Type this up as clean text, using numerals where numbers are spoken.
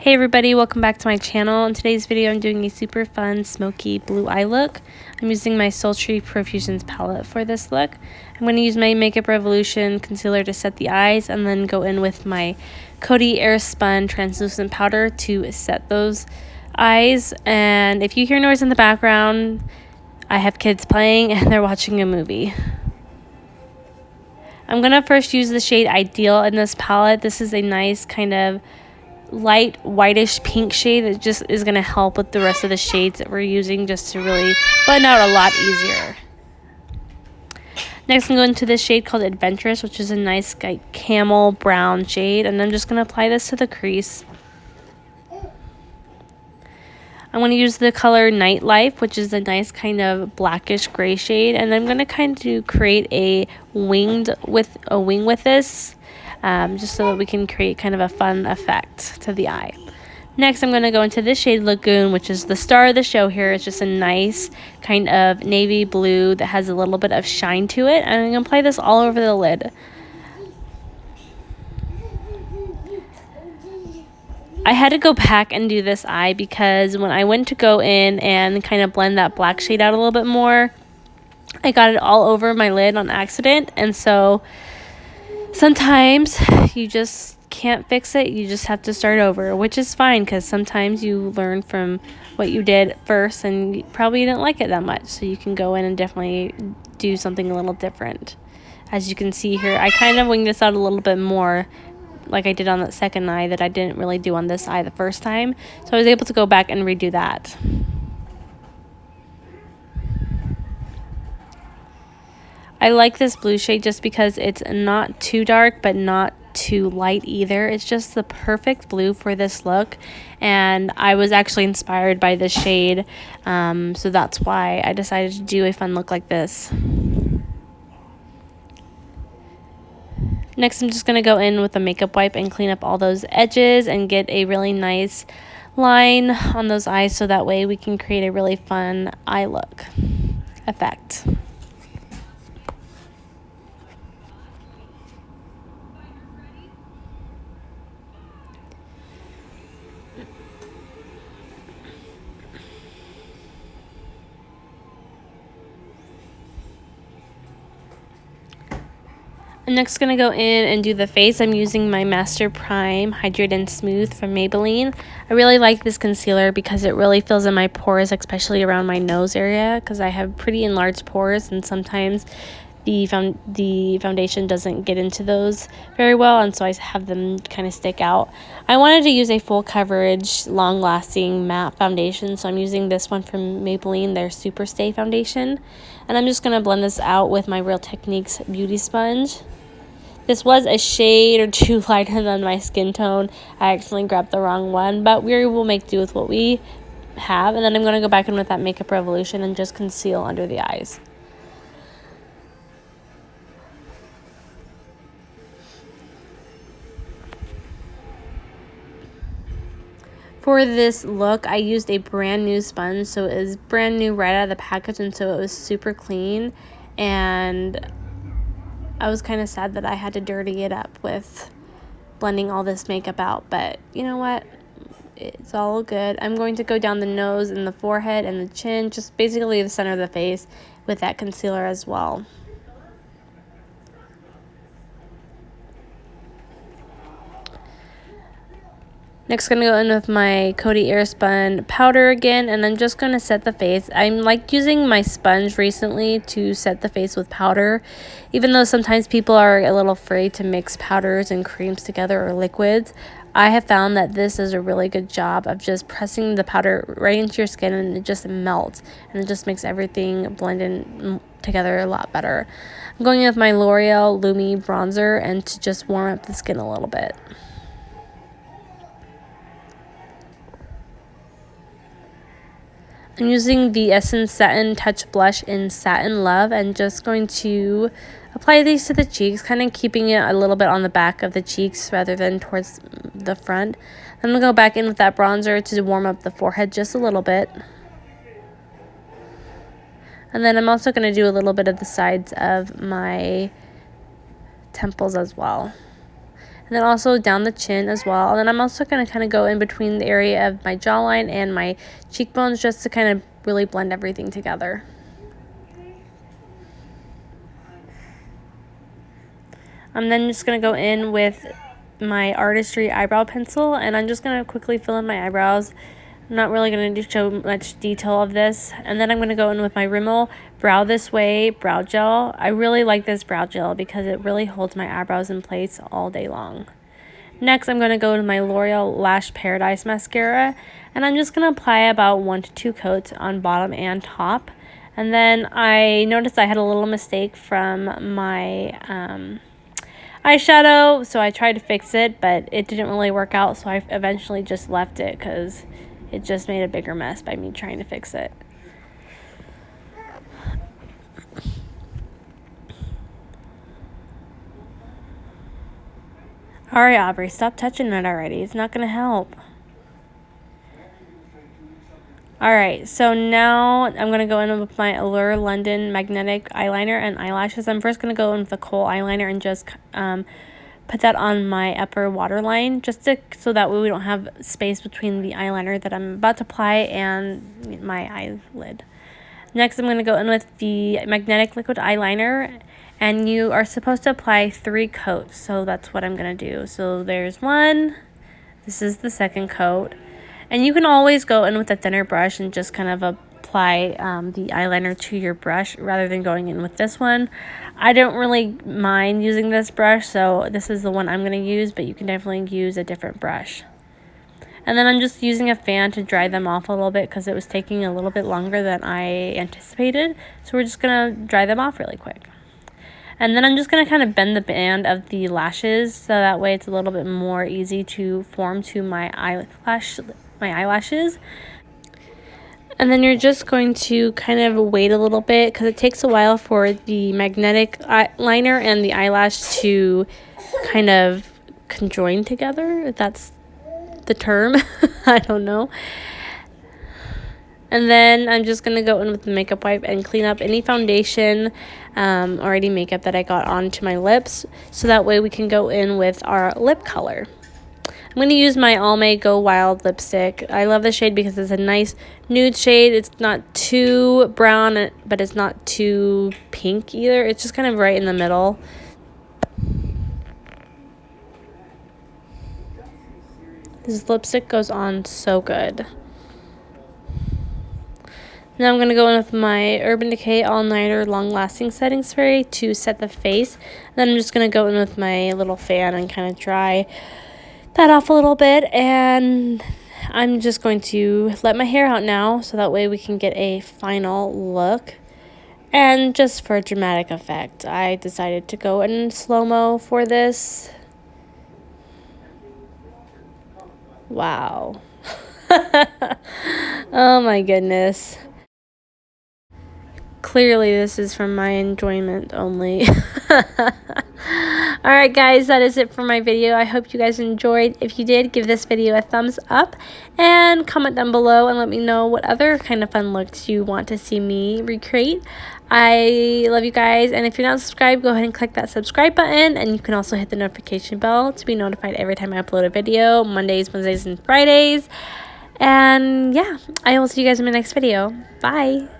Hey everybody, welcome back to my channel. In today's video I'm doing a super fun smoky blue eye look. I'm using my Sultry Profusions palette for this look. I'm going to use my Makeup Revolution concealer to set the eyes and then go in with my Coty Airspun translucent powder to set those eyes. And if you hear noise in the background, I have kids playing and they're watching a movie. I'm going to first use the shade Ideal in this palette. This is a nice kind of light whitish pink shade that just is going to help with the rest of the shades that we're using just to really blend out a lot easier. Next I'm going to this shade called Adventurous, which is a nice like camel brown shade, and I'm just going to apply this to the crease. I'm going to use the color Nightlife, which is a nice kind of blackish gray shade, and I'm going to kind of create a wing with this. Just so that we can create kind of a fun effect to the eye. Next, I'm going to go into this shade Lagoon, which is the star of the show here. It's just a nice kind of navy blue that has a little bit of shine to it. And I'm going to apply this all over the lid. I had to go back and do this eye because when I went to go in and kind of blend that black shade out a little bit more, I got it all over my lid on accident. And so sometimes you just can't fix it. You just have to start over, which is fine because sometimes you learn from what you did first and you probably didn't like it that much. So you can go in and definitely do something a little different. As you can see here, I kind of winged this out a little bit more like I did on that second eye that I didn't really do on this eye the first time. So I was able to go back and redo that. I like this blue shade just because it's not too dark but not too light either. It's just the perfect blue for this look, and I was actually inspired by this shade, so that's why I decided to do a fun look like this. Next I'm just going to go in with a makeup wipe and clean up all those edges and get a really nice line on those eyes so that way we can create a really fun eye look effect. I'm next going to go in and do the face. I'm using my Master Prime Hydrate and Smooth from Maybelline. I really like this concealer because it really fills in my pores, especially around my nose area because I have pretty enlarged pores and sometimes the foundation doesn't get into those very well, and so I have them kind of stick out. I wanted to use a full coverage, long-lasting matte foundation, so I'm using this one from Maybelline, their Super Stay foundation. And I'm just going to blend this out with my Real Techniques beauty sponge. This was a shade or two lighter than my skin tone. I accidentally grabbed the wrong one, but we will make do with what we have. And then I'm going to go back in with that Makeup Revolution and just conceal under the eyes. For this look, I used a brand new sponge, so it was brand new right out of the package, and so it was super clean. And I was kind of sad that I had to dirty it up with blending all this makeup out, but you know what? It's all good. I'm going to go down the nose and the forehead and the chin, just basically the center of the face with that concealer as well. Next, going to go in with my Coty Airspun powder again, and I'm just going to set the face. I'm like using my sponge recently to set the face with powder, even though sometimes people are a little afraid to mix powders and creams together or liquids. I have found that this is a really good job of just pressing the powder right into your skin and it just melts, and it just makes everything blend in together a lot better. I'm going in with my L'Oreal Lumi bronzer and to just warm up the skin a little bit. I'm using the Essence Satin Touch Blush in Satin Love and just going to apply these to the cheeks, kind of keeping it a little bit on the back of the cheeks rather than towards the front. I'm going to go back in with that bronzer to warm up the forehead just a little bit. And then I'm also going to do a little bit of the sides of my temples as well. and then also down the chin as well. And then I'm also going to kind of go in between the area of my jawline and my cheekbones just to kind of really blend everything together. I'm then just going to go in with my Artistry eyebrow pencil, and I'm just going to quickly fill in my eyebrows. I'm not really going to show much detail of this. And then I'm going to go in with my Rimmel Brow This Way brow gel. I really like this brow gel because it really holds my eyebrows in place all day long. Next, I'm going to go to my L'Oreal Lash Paradise mascara, and I'm just going to apply about 1 to 2 coats on bottom and top. And then I noticed I had a little mistake from my eyeshadow, so I tried to fix it, but it didn't really work out, so I eventually just left it because it just made a bigger mess by me trying to fix it. Alright, Aubree, stop touching it already. It's not going to help. Alright, so now I'm going to go in with my Eylure London Magnetic eyeliner and eyelashes. I'm first going to go in with the kohl eyeliner and just put that on my upper waterline, so that way we don't have space between the eyeliner that I'm about to apply and my eyelid. Next, I'm going to go in with the Magnetic Liquid Eyeliner, and you are supposed to apply 3 coats, so that's what I'm going to do. So there's 1, this is the 2nd coat. And you can always go in with a thinner brush and just kind of apply the eyeliner to your brush rather than going in with this one. I don't really mind using this brush, so this is the one I'm going to use, but you can definitely use a different brush. And then I'm just using a fan to dry them off a little bit because it was taking a little bit longer than I anticipated. So we're just going to dry them off really quick. And then I'm just going to kind of bend the band of the lashes so that way it's a little bit more easy to form to my eyelashes. And then you're just going to kind of wait a little bit because it takes a while for the magnetic liner and the eyelash to kind of conjoin together, if that's the term. I don't know. And then I'm just going to go in with the makeup wipe and clean up any foundation or any makeup that I got onto my lips, so that way we can go in with our lip color. I'm going to use my Almay Go Wild lipstick. I love this shade because it's a nice nude shade. It's not too brown, but it's not too pink either. It's just kind of right in the middle. This lipstick goes on so good. Now I'm going to go in with my Urban Decay All Nighter Long Lasting Setting Spray to set the face. Then I'm just going to go in with my little fan and kind of dry that off a little bit. And I'm just going to let my hair out now so that way we can get a final look. And just for dramatic effect, I decided to go in slow-mo for this. Wow. Oh my goodness. Clearly, this is for my enjoyment only. Alright guys, that is it for my video. I hope you guys enjoyed. If you did, give this video a thumbs up and comment down below and let me know what other kind of fun looks you want to see me recreate. I love you guys, and if you're not subscribed, go ahead and click that subscribe button, and you can also hit the notification bell to be notified every time I upload a video, Mondays, Wednesdays, and Fridays. And yeah, I will see you guys in my next video. Bye!